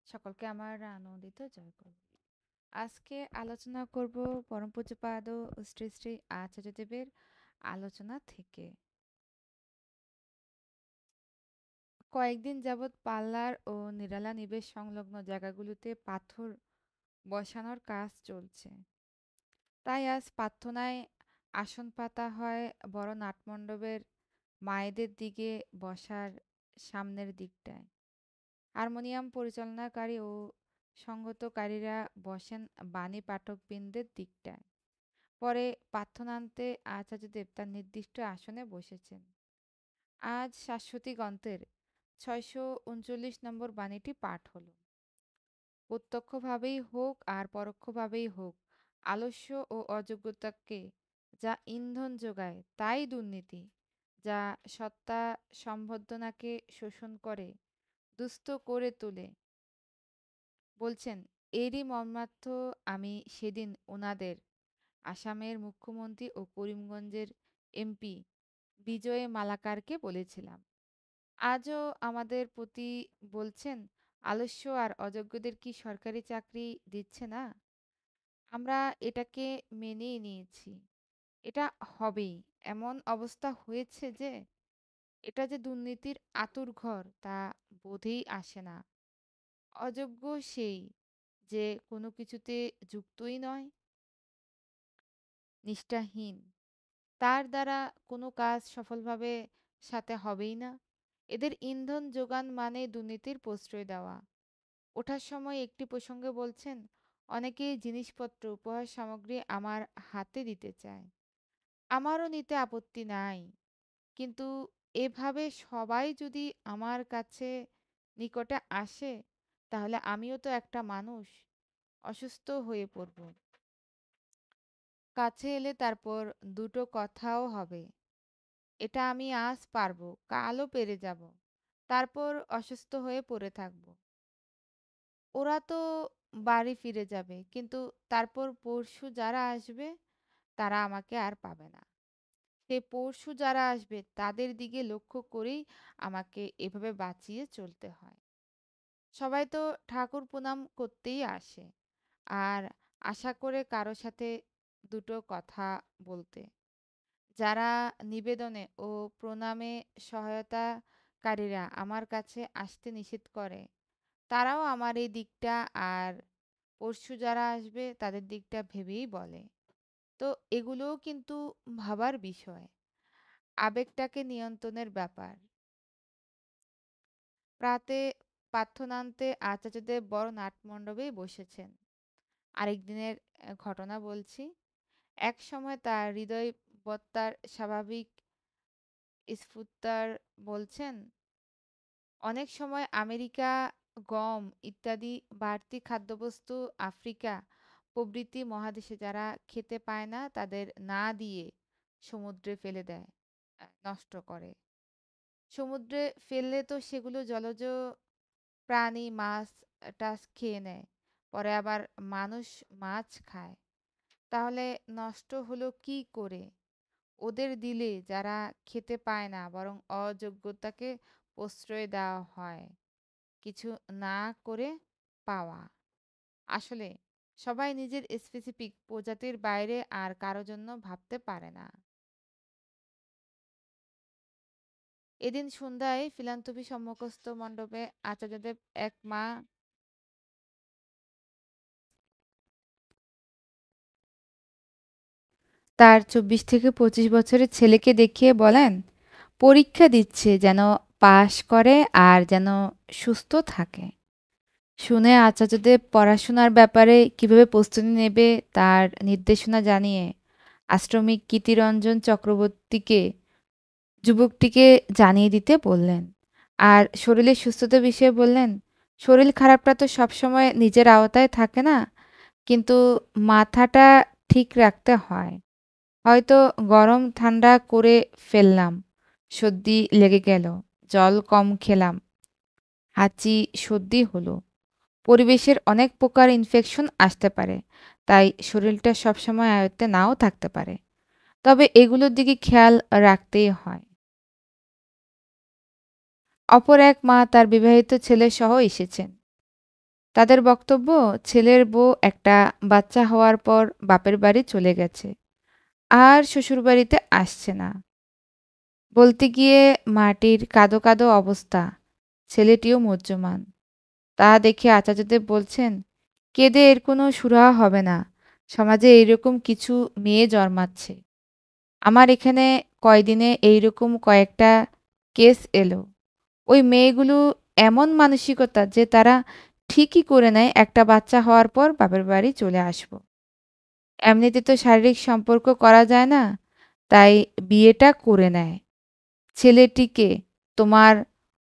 সকলকে আমার আনন্দিত জয় করব। আজকে আলোচনা করব পরম পূজ্যপাদ শ্রী শ্রী আচার্যদেবের আলোচনা থেকে। কয়েকদিন যাবৎ পাল্লার ও নিরালা নিবেশ সংলগ্ন জায়গাগুলোতে পাথর বসানোর কাজ চলছে। তাই আজ প্রার্থনায় আসন পাতা হয় বড় নাটমণ্ডপের মায়েদের দিকে বসার সামনের দিকটায়। হারমোনিয়াম পরিচালনাকারী ও সঙ্গতকারীরা বসেন বাণী পাঠকবৃন্দের দিকটায়। পরে প্রার্থনান্তে আচার্যদেব তার নির্দিষ্ট আসনে বসেছেন। আজ শাশ্বতী গ্রন্থের 639 নম্বর বাণীটি পাঠ হল। প্রত্যক্ষভাবেই হোক আর পরোক্ষভাবেই হোক, আলস্য ও অযোগ্যতাকে যা ইন্ধন যোগায় তাই দুর্নীতি, যা সত্তা সম্বর্ধনাকে শোষণ করে, দুস্থ করে তোলে। বলছেন, এরই মর্মার্থ আমি সেদিন ওনাদের, আসামের মুখ্যমন্ত্রী ও করিমগঞ্জের এমপি বিজয় মালাকারকে বলেছিলাম। আজও আমাদের প্রতি বলছেন, আলস্য আর অযোগ্যদের কি সরকারি চাকরি দিচ্ছে না? আমরা এটাকে মেনেই নিয়েছি। এটা হবেই। এমন অবস্থা হয়েছে যে এটা যে দুর্নীতির আঁতুড়ঘর তা বোধেই আসে না। অযোগ্য সেই যে কোনো কিছুতে যুক্তই নয়, নিষ্ঠাহীন, তার দ্বারা কোনো কাজ সফলভাবে সাথে হবেই না। এদের ইন্ধন যোগান মানে দুর্নীতির প্রশ্রয় দেওয়া। ওঠার সময় একটি প্রসঙ্গে বলছেন, অনেকেই জিনিসপত্র উপহার সামগ্রী আমার হাতে দিতে চায়। আমারও নিতে আপত্তি নাই, কিন্তু এভাবে সবাই যদি আমার কাছে নিকটে আসে, তাহলে আমিও তো একটা মানুষ, অসুস্থ হয়ে পড়ব। কাছে এলে তারপর দুটো কথাও হবে। এটা আমি আজ পারবো, কালও পেরে যাব। তারপর অসুস্থ হয়ে পড়ে থাকবো। ওরা তো বাড়ি ফিরে যাবে, কিন্তু তারপর পরশু যারা আসবে তারা আমাকে আর পাবে না। সেই পরশু যারা আসবে তাদের দিকে লক্ষ্য করেই আমাকে এভাবে বাঁচিয়ে চলতে হয়। সবাই তো ঠাকুর প্রণাম করতেই আসে, আর আশা করে কারো সাথে দুটো কথা বলতে। যারা নিবেদনে ও প্রণামে সহায়তাকারীরা আমার কাছে আসতে নিষেধ করে, তারাও আমার এই দিকটা আর পরশু যারা আসবে তাদের দিকটা ভেবেই বলে। তো এগুলোও কিন্তু ভাবার বিষয়, আবেগটাকে নিয়ন্ত্রণের ব্যাপার। প্রাতে প্রার্থনান্তে আচার্যদেব বড় নাটমণ্ডপেই বসেছেন। আরেক দিনের ঘটনা বলছি। এক সময় তার হৃদয় বত্তার স্বাভাবিক স্ফুর্তার বলছেন, অনেক সময় আমেরিকা, গম ইত্যাদি বাড়তি খাদ্যবস্তু আফ্রিকা প্রভৃতি মহাদেশে যারা খেতে পায় না তাদের না দিয়ে সমুদ্রে ফেলে দেয়, নষ্ট করে। সমুদ্রে ফেললে তো সেগুলো জলজ প্রাণী মাছ টাছ খেয়ে নেয়, পরে আবার মানুষ মাছ খায়। তাহলে নষ্ট হলো কি করে? ওদের দিলে যারা খেতে পায় না বরং অযোগ্যতাকে প্রশ্রয় দেওয়া হয়, কিছু না করে পাওয়া। আসলে সবাই নিজের স্পেসিফিক প্রজাতির বাইরে আর কারো জন্য ভাবতে পারে না। এদিন সন্ধ্যায় ফিলান্থপি সম্মুখস্থ মণ্ডপে আচার্যদেব এক মা তার 24 থেকে 25 বছরের ছেলেকে দেখিয়ে বলেন, পরীক্ষা দিচ্ছে যেন পাশ করে আর যেন সুস্থ থাকে। শুনে আচার্যদেব পড়াশোনার ব্যাপারে কিভাবে প্রস্তুতি নেবে তার নির্দেশনা জানিয়ে আশ্রমিক কীর্তিরঞ্জন চক্রবর্তীকে যুবকটিকে জানিয়ে দিতে বললেন। আর শরীরের সুস্থতা বিষয়ে বললেন, শরীর খারাপটা তো সবসময় নিজের আওতায় থাকে না, কিন্তু মাথাটা ঠিক রাখতে হয়। হয়তো গরম ঠান্ডা করে ফেললাম, সর্দি লেগে গেল, জল কম খেলাম, হাঁচি সর্দি হলো। পরিবেশের অনেক প্রকার ইনফেকশন আসতে পারে, তাই শরীরটা সবসময় আয়ত্তে নাও থাকতে পারে। তবে এগুলোর দিকে খেয়াল রাখতেই হয়। অপর এক মা তার বিবাহিত ছেলে সহ এসেছেন। তাদের বক্তব্য, ছেলের বউ একটা বাচ্চা হওয়ার পর বাপের বাড়ি চলে গেছে, আর শ্বশুরবাড়িতে আসছে না। বলতে গিয়ে মাটির কাঁদো কাঁদো অবস্থা, ছেলেটিও মুহ্যমান। তা দেখে আচার্যদেব বলছেন, কেঁদে এর কোনো সুরাহা হবে না। সমাজে এইরকম কিছু মেয়ে জন্মাচ্ছে। আমার এখানে কয়দিনে এইরকম কয়েকটা কেস এলো। ওই মেয়েগুলো এমন মানসিকতা যে তারা ঠিকই করে নেয় একটা বাচ্চা হওয়ার পর বাপের বাড়ি চলে আসব। এমনিতে তো শারীরিক সম্পর্ক করা যায় না, তাই বিয়েটা করে নেয়। ছেলেটিকে তোমার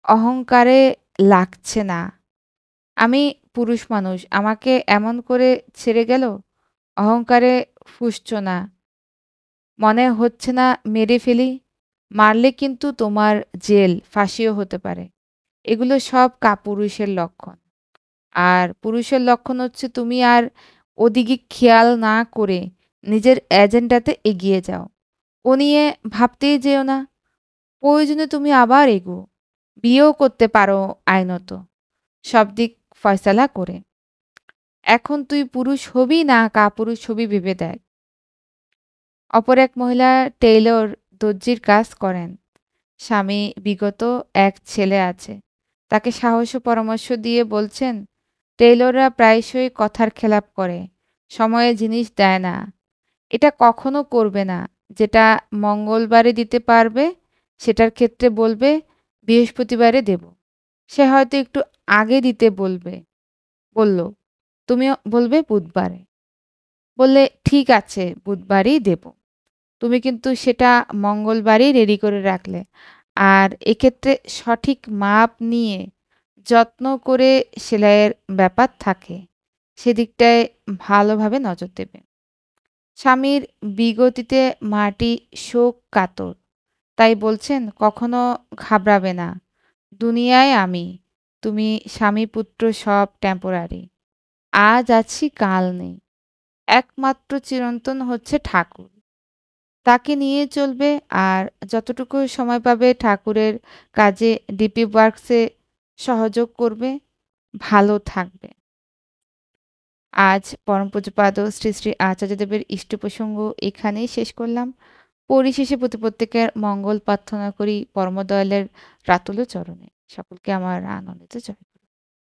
অহংকারে লাগছে না? আমি পুরুষ মানুষ, আমাকে এমন করে ছেড়ে গেল? অহংকারে ফুঁসছ না? মনে হচ্ছে না মেরে ফেলি? মারলে কিন্তু তোমার জেল, ফাঁসিও হতে পারে। এগুলো সব কাপুরুষের লক্ষণ। আর পুরুষের লক্ষণ হচ্ছে তুমি আর ওদিকে খেয়াল না করে নিজের এজেন্ডাতে এগিয়ে যাও। ও নিয়ে ভাবতেই যেও না। প্রয়োজনে তুমি আবার এগো। বিয়েও করতে পারো আইনত, সব দিক ফয়সালা করে। এখন তুই পুরুষ হবি না কাপুরুষ হবি ভেবে দেখ। অপর এক মহিলা টেইলর, দর্জির কাজ করেন। স্বামী বিগত এক ছেলে আছে। তাকে সাহস ও পরামর্শ দিয়ে বলছেন, টেইলররা প্রায়শই কথার খেলাপ করে, সময়ে জিনিস দেয় না। এটা কখনো করবে না। যেটা মঙ্গলবারে দিতে পারবে সেটার ক্ষেত্রে বলবে বৃহস্পতিবারে দেব। সে হয়তো একটু আগে দিতে বলল, তুমিও বলবে বুধবারে। বললে ঠিক আছে, বুধবারই দেব। তুমি কিন্তু সেটা মঙ্গলবারই রেডি করে রাখলে। আর এক্ষেত্রে সঠিক মাপ নিয়ে যত্ন করে সেলাইয়ের ব্যাপার থাকে, সেদিকটায় ভালোভাবে নজর দেবে। স্বামীর বিগতিতে মাটি শোক কাতর, তাই বলছেন কখনো ঘাবড়াবে না। দুনিয়ায় আমি, তুমি স্বামী পুত্র সব টেম্পোরারি। আজ আছি কাল নেই। একমাত্র চিরন্তন হচ্ছে ঠাকুর। তাকে নিয়ে চলবে, আর যতটুকু সময় পাবে ঠাকুরের কাজে ডিপি ওয়ার্কসে সহযোগ করবে। ভালো থাকবে। আজ পরম পূজ্যপাদ শ্রী শ্রী আচার্যদেবের ইষ্ট প্রসঙ্গ এখানেই শেষ করলাম। পরিশেষে প্রত্যেকের মঙ্গল প্রার্থনা করি পরমদয়ালের রাতুল চরণে। সকলকে আমার আনন্দিত জয়।